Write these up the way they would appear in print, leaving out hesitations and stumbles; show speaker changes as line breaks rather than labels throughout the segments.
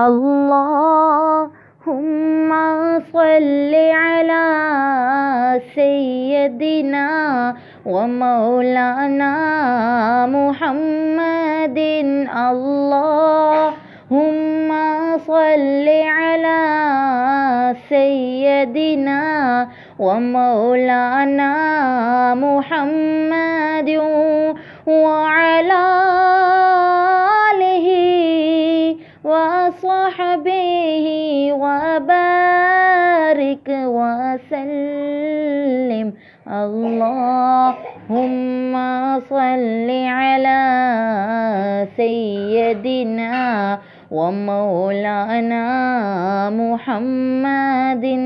अल्लाहुम्मा सल्लि अला सय्यदिना व मौलाना मुहम्मदिन। अल्लाहुम्मा सल्लि अला सय्यदिना व मौलाना मुहम्मदिन व अला आलिहि व सहबिहि व बारिक व सल्लिम। अल्लाहुम्मा सल्लि अला सय्यदिना व मौलाना मुहम्मदिन।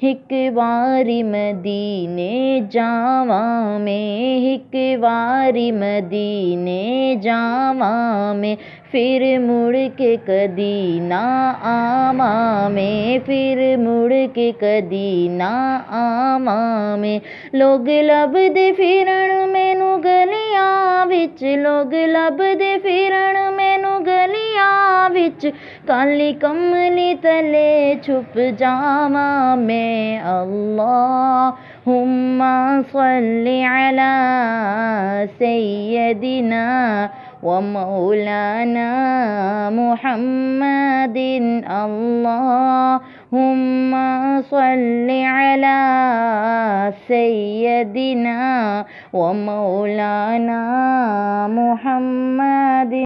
हिक बारी मदीने जावा में, हिक बारी मदीने जावा में, फिर मुड़ के कदी ना आवा में, फिर मुड़ के कदी ना आवा में। लोग लभदे फिरन मैनू गलियां विच, लोग लभदे फिरन मैनू गलियां विच, काली कमली तले छुप जावा मैं। अल्लाहुम्मा सल्लि अला सय्यदिना व मौलाना मुहम्मदिन। अल्लाहुम्मा सल्लि अला सय्यदिना व मौलाना मुहम्मदिन।